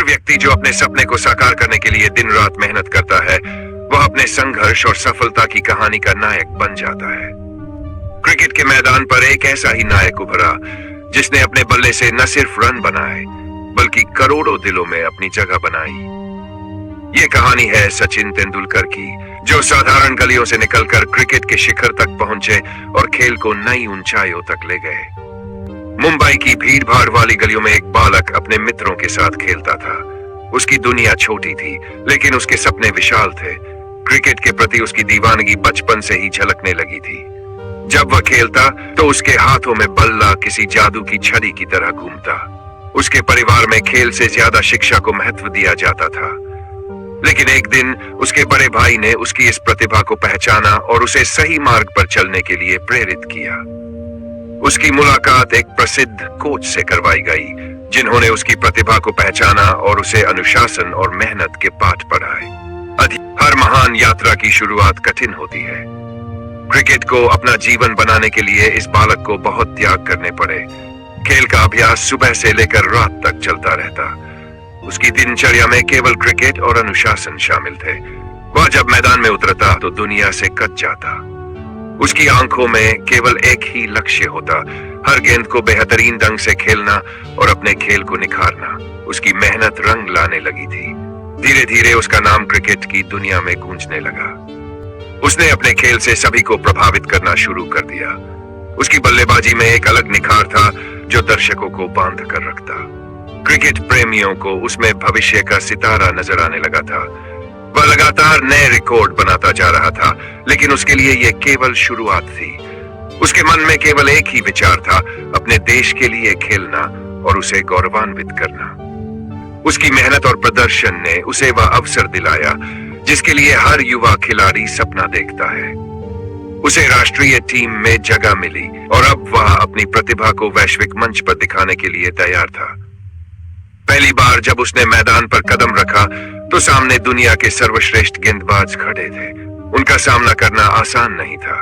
हर व्यक्ति जो अपने सपने को साकार करने के लिए दिन रात मेहनत करता है, वह अपने संघर्ष और सफलता की कहानी का नायक बन जाता है। क्रिकेट के मैदान पर एक ऐसा ही नायक उभरा जिसने अपने बल्ले से न सिर्फ रन बनाए बल्कि करोड़ों दिलों में अपनी जगह बनाई। ये कहानी है सचिन तेंदुलकर की, जो साधारण गलियों से निकलकर क्रिकेट के शिखर तक पहुंचे और खेल को नई ऊंचाइयों तक ले गए। मुंबई की भीड़ भाड़ वाली गलियों में एक बालक अपने मित्रों के साथ खेलता था। उसकी दुनिया छोटी थी लेकिन उसके सपने विशाल थे। क्रिकेट के प्रति उसकी दीवानगी बचपन से ही झलकने लगी थी। जब वह खेलता तो उसके हाथों में बल्ला किसी जादू की छड़ी की तरह घूमता। उसके परिवार में खेल से ज्यादा शिक्षा को महत्व दिया जाता था। लेकिन एक दिन उसके बड़े भाई ने उसकी इस प्रतिभा को पहचाना और उसे सही मार्ग पर चलने के लिए प्रेरित किया। उसकी मुलाकात एक प्रसिद्ध कोच से करवाई गई, जिन्होंने उसकी प्रतिभा को पहचाना और उसे अनुशासन और मेहनत के पाठ पढ़ाए। हर महान यात्रा की शुरुआत कठिन होती है। क्रिकेट को अपना जीवन बनाने के लिए इस बालक को बहुत त्याग करने पड़े। खेल का अभ्यास सुबह से लेकर रात तक चलता रहता। उसकी दिनचर्या में केवल क्रिकेट और अनुशासन शामिल थे। वह जब मैदान में उतरता तो दुनिया से कट जाता। उसकी आंखों में केवल एक ही लक्ष्य होता, हर गेंद को बेहतरीन ढंग से खेलना और अपने खेल को निखारना। उसकी मेहनत रंग लाने लगी थी। धीरे धीरे उसका नाम क्रिकेट की दुनिया में गूंजने लगा। उसने अपने खेल से सभी को प्रभावित करना शुरू कर दिया। उसकी बल्लेबाजी में एक अलग निखार था जो दर्शकों को बांध कर रखता। क्रिकेट प्रेमियों को उसमें भविष्य का सितारा नजर आने लगा था। वह लगातार नए रिकॉर्ड बनाता जा रहा था, लेकिन उसके लिए यह केवल शुरुआत थी। उसके मन में केवल एक ही विचार था, अपने देश के लिए खेलना और उसे गौरवान्वित करना। उसकी मेहनत और प्रदर्शन ने उसे वह अवसर दिलाया जिसके लिए हर युवा खिलाड़ी सपना देखता है। उसे राष्ट्रीय टीम में जगह मिली और अब वह अपनी प्रतिभा को वैश्विक मंच पर दिखाने के लिए तैयार था। पहली बार जब उसने मैदान पर कदम रखा तो सामने दुनिया के सर्वश्रेष्ठ गेंदबाज खड़े थे। उनका सामना करना आसान नहीं था,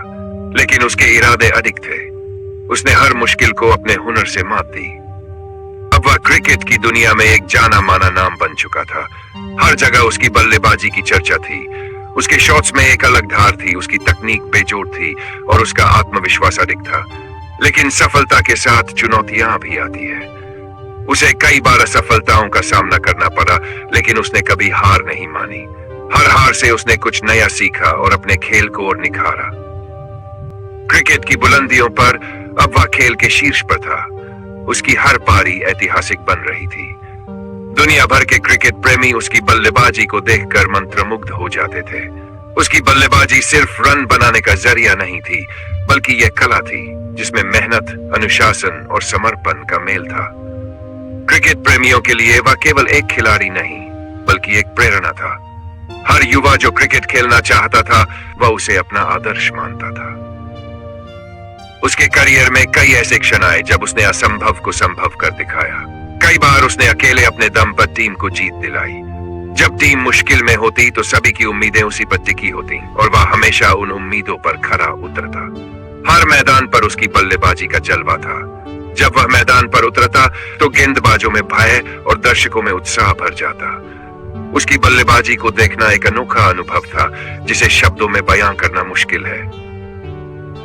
लेकिन उसके इरादे अडिग थे। उसने हर मुश्किल को अपने हुनर से मात दी। अब वह क्रिकेट की दुनिया में एक जाना माना नाम बन चुका था। हर जगह उसकी बल्लेबाजी की चर्चा थी। उसके शॉट्स में एक अलग धार थी, उसकी तकनीक बेजोड़ थी और उसका आत्मविश्वास अधिक था। लेकिन सफलता के साथ चुनौतियां भी आती है। उसे कई बार असफलताओं का सामना करना पड़ा, लेकिन उसने कभी हार नहीं मानी। हर हार से उसने कुछ नया सीखा और अपने खेल को और निखारा। क्रिकेट की बुलंदियों पर अब वह खेल के शीर्ष पर था। उसकी हर पारी ऐतिहासिक बन रही थी। दुनिया भर के क्रिकेट प्रेमी उसकी बल्लेबाजी को देखकर मंत्रमुग्ध हो जाते थे। उसकी बल्लेबाजी सिर्फ रन बनाने का जरिया नहीं थी, बल्कि यह कला थी जिसमें मेहनत, अनुशासन और समर्पण का मेल था। क्रिकेट प्रेमियों के लिए वह केवल एक खिलाड़ी नहीं, बल्कि एक प्रेरणा था। हर युवा जो क्रिकेट खेलना चाहता था, वह उसे अपना आदर्श मानता था। उसके करियर में कई ऐसे क्षण आए जब उसने असंभव को संभव कर दिखाया। कई बार उसने अकेले अपने दम पर टीम को जीत दिलाई। जब टीम मुश्किल में होती तो सभी की उम्मीदें उसी पर टिकी होती और वह हमेशा उन उम्मीदों पर खरा उतरता। हर मैदान पर उसकी बल्लेबाजी का जलवा था। जब वह मैदान पर उतरता तो गेंदबाजों में भय और दर्शकों में उत्साह भर जाता। उसकी बल्लेबाजी को देखना एक अनोखा अनुभव था जिसे शब्दों में बयां करना मुश्किल है।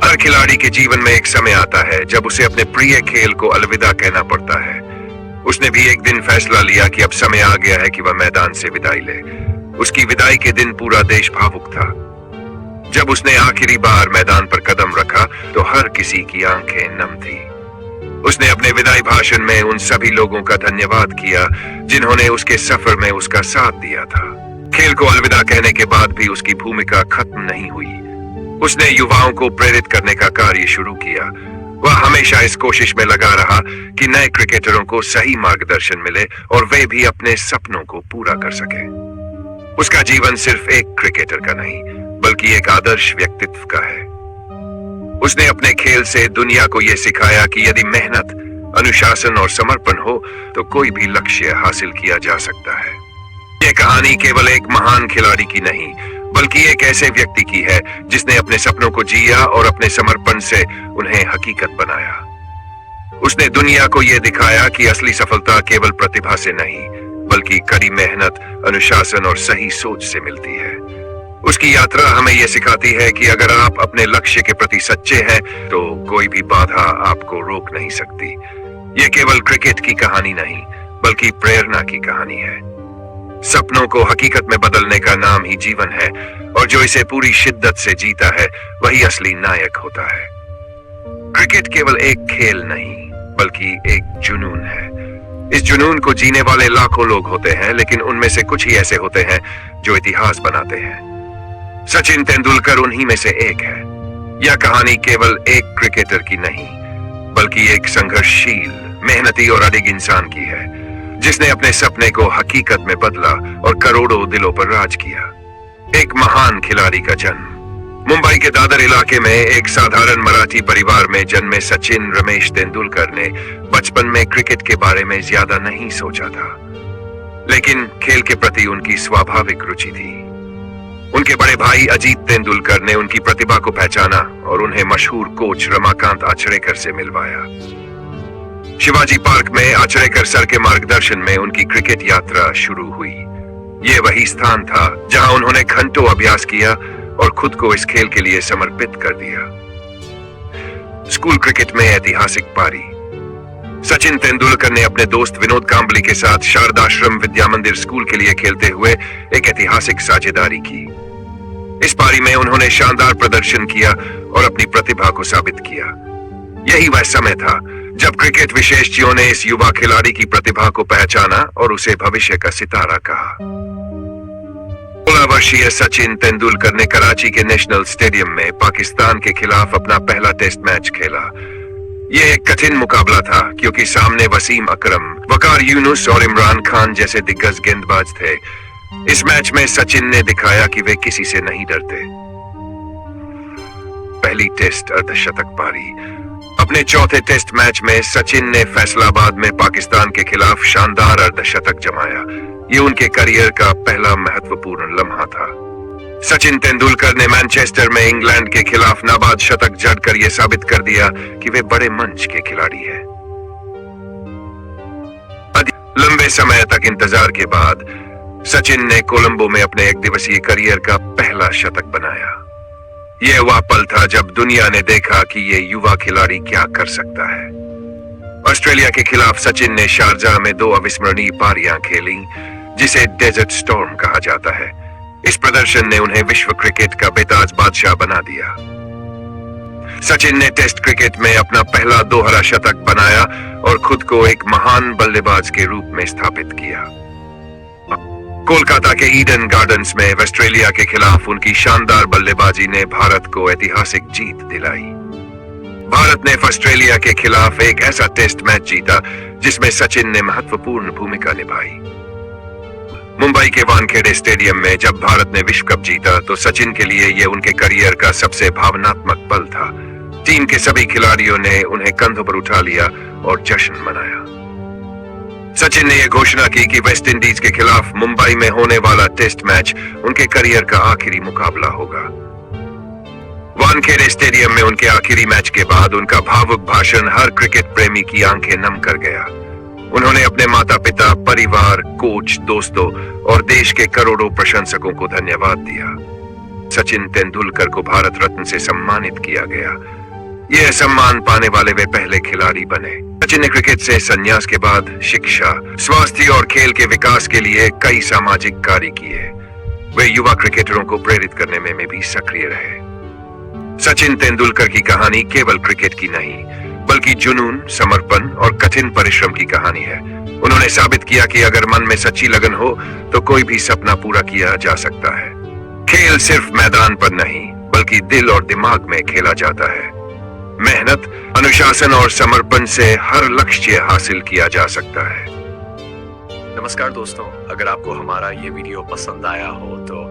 हर खिलाड़ी के जीवन में एक समय आता है जब उसे अपने प्रिय खेल को अलविदा कहना पड़ता है। उसने भी एक दिन फैसला लिया कि अब समय आ गया है कि वह मैदान से विदाई ले। उसकी विदाई के दिन पूरा देश भावुक था। जब उसने आखिरी बार मैदान पर कदम रखा तो हर किसी की आंखें नम थी। उसने अपने विदाई भाषण में उन सभी लोगों का धन्यवाद किया जिन्होंने उसके सफर में उसका साथ दिया था। खेल को अलविदा कहने के बाद भी उसकी भूमिका खत्म नहीं हुई। उसने युवाओं को प्रेरित करने का कार्य शुरू किया। वह हमेशा इस कोशिश में लगा रहा कि नए क्रिकेटरों को सही मार्गदर्शन मिले और वे भी अपने सपनों को पूरा कर सके। उसका जीवन सिर्फ एक क्रिकेटर का नहीं, बल्कि एक आदर्श व्यक्तित्व का है। उसने अपने खेल से दुनिया को यह सिखाया कि यदि मेहनत, अनुशासन और समर्पण हो तो कोई भी लक्ष्य हासिल किया जा सकता है। यह कहानी केवल एक महान खिलाड़ी की नहीं, बल्कि एक ऐसे व्यक्ति की है जिसने अपने सपनों को जिया और अपने समर्पण से उन्हें हकीकत बनाया। उसने दुनिया को यह दिखाया कि असली सफलता केवल प्रतिभा से नहीं, बल्कि कड़ी मेहनत, अनुशासन और सही सोच से मिलती है। उसकी यात्रा हमें यह सिखाती है कि अगर आप अपने लक्ष्य के प्रति सच्चे हैं तो कोई भी बाधा आपको रोक नहीं सकती। यह केवल क्रिकेट की कहानी नहीं बल्कि प्रेरणा की कहानी है। सपनों को हकीकत में बदलने का नाम ही जीवन है और जो इसे पूरी शिद्दत से जीता है वही असली नायक होता है। क्रिकेट केवल एक खेल नहीं बल्कि एक जुनून है। इस जुनून को जीने वाले लाखों लोग होते हैं, लेकिन उनमें से कुछ ही ऐसे होते हैं जो इतिहास बनाते हैं। सचिन तेंदुलकर उन्हीं में से एक है। यह कहानी केवल एक क्रिकेटर की नहीं बल्कि एक संघर्षशील, मेहनती और अडिग इंसान की है जिसने अपने सपने को हकीकत में बदला और करोड़ों दिलों पर राज किया। एक महान खिलाड़ी का जन्म। मुंबई के दादर इलाके में एक साधारण मराठी परिवार में जन्मे सचिन रमेश तेंदुलकर ने बचपन में क्रिकेट के बारे में ज्यादा नहीं सोचा था, लेकिन खेल के प्रति उनकी स्वाभाविक रुचि थी। उनके बड़े भाई अजीत तेंदुलकर ने उनकी प्रतिभा को पहचाना और उन्हें मशहूर कोच रमाकांत आचरेकर से मिलवाया। शिवाजी पार्क में आचरेकर सर के मार्गदर्शन में उनकी क्रिकेट यात्रा शुरू हुई। ये वही स्थान था जहां उन्होंने घंटों अभ्यास किया और खुद को इस खेल के लिए समर्पित कर दिया। स्कूल क्रिकेट में ऐतिहासिक पारी। सचिन तेंदुलकर ने अपने दोस्त विनोद कांबली के साथ शारदाश्रम विद्या मंदिर स्कूल के लिए खेलते हुए एक ऐतिहासिक साझेदारी की। इस पारी में उन्होंने शानदार प्रदर्शन किया और अपनी प्रतिभा को साबित किया। यही वह समय था जब क्रिकेट विशेषज्ञों ने इस युवा खिलाड़ी की प्रतिभा को पहचाना और उसे भविष्य का सितारा कहा। 16 वर्षीय सचिन तेंदुलकर ने कराची के नेशनल स्टेडियम में पाकिस्तान के खिलाफ अपना पहला टेस्ट मैच खेला। यह एक कठिन मुकाबला था क्योंकि सामने वसीम अकरम, वकार यूनुस और इमरान खान जैसे दिग्गज गेंदबाज थे। इस मैच में सचिन ने दिखाया कि वे किसी से नहीं डरते। पहली टेस्ट अर्धशतक पारी। अपने चौथे टेस्ट मैच में सचिन ने फैसलाबाद में पाकिस्तान के खिलाफ शानदार अर्धशतक जमाया। ये उनके करियर का पहला महत्वपूर्ण लम्हा था। सचिन तेंदुलकर ने मैनचेस्टर में इंग्लैंड के खिलाफ नाबाद शतक जड़कर यह साबित कर दिया कि वे बड़े मंच के खिलाड़ी हैं। लंबे समय तक इंतजार के बाद सचिन ने कोलंबो में अपने एक दिवसीय करियर का पहला शतक बनाया। यह वह पल था जब दुनिया ने देखा कि यह युवा खिलाड़ी क्या कर सकता है। ऑस्ट्रेलिया के खिलाफ सचिन ने शारजाह में 2 अविस्मरणीय पारियां खेली जिसे डेजर्ट स्टॉर्म कहा जाता है। इस प्रदर्शन ने उन्हें विश्व क्रिकेट का बेताज बादशाह बना दिया। सचिन ने टेस्ट क्रिकेट में अपना पहला दोहरा शतक बनाया और खुद को एक महान बल्लेबाज के रूप में स्थापित किया। कोलकाता के ईडन गार्डन्स में ऑस्ट्रेलिया के खिलाफ उनकी शानदार बल्लेबाजी ने भारत को ऐतिहासिक जीत दिलाई। भारत ने ऑस्ट्रेलिया के खिलाफ एक ऐसा टेस्ट मैच जीता जिसमें सचिन ने महत्वपूर्ण भूमिका निभाई। मुंबई के वानखेड़े स्टेडियम में जब भारत ने विश्व कप जीता तो सचिन के लिए यह उनके करियर का सबसे भावनात्मक पल था। टीम के सभी खिलाड़ियों ने उन्हें कंधों पर उठा लिया और जश्न मनाया। सचिन ने यह घोषणा की कि वेस्ट इंडीज के खिलाफ मुंबई में होने वाला टेस्ट मैच उनके करियर का आखिरी मुकाबला होगा। वानखेड़े स्टेडियम में उनके आखिरी मैच के बाद उनका भावुक भाषण हर क्रिकेट प्रेमी की आंखें नम कर गया। उन्होंने अपने माता पिता, परिवार, कोच, दोस्तों और देश के करोड़ों प्रशंसकों को धन्यवाद दिया। सचिन तेंदुलकर को भारत रत्न से सम्मानित किया गया। यह सम्मान पाने वाले वे पहले खिलाड़ी बने। सचिन ने क्रिकेट से संन्यास के बाद शिक्षा, स्वास्थ्य और खेल के विकास के लिए कई सामाजिक कार्य किए। वे युवा क्रिकेटरों को प्रेरित करने में भी सक्रिय रहे। सचिन तेंदुलकर की कहानी केवल क्रिकेट की नहीं बल्कि जुनून, समर्पण और कठिन परिश्रम की कहानी है। उन्होंने साबित किया कि अगर मन में सच्ची लगन हो तो कोई भी सपना पूरा किया जा सकता है। खेल सिर्फ मैदान पर नहीं बल्कि दिल और दिमाग में खेला जाता है। मेहनत, अनुशासन और समर्पण से हर लक्ष्य हासिल किया जा सकता है। नमस्कार दोस्तों, अगर आपको हमारा ये वीडियो पसंद आया हो तो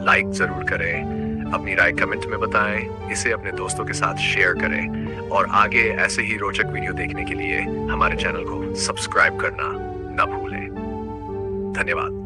लाइक जरूर करें, अपनी राय कमेंट में बताएं, इसे अपने दोस्तों के साथ शेयर करें और आगे ऐसे ही रोचक वीडियो देखने के लिए हमारे चैनल को सब्सक्राइब करना न भूलें। धन्यवाद।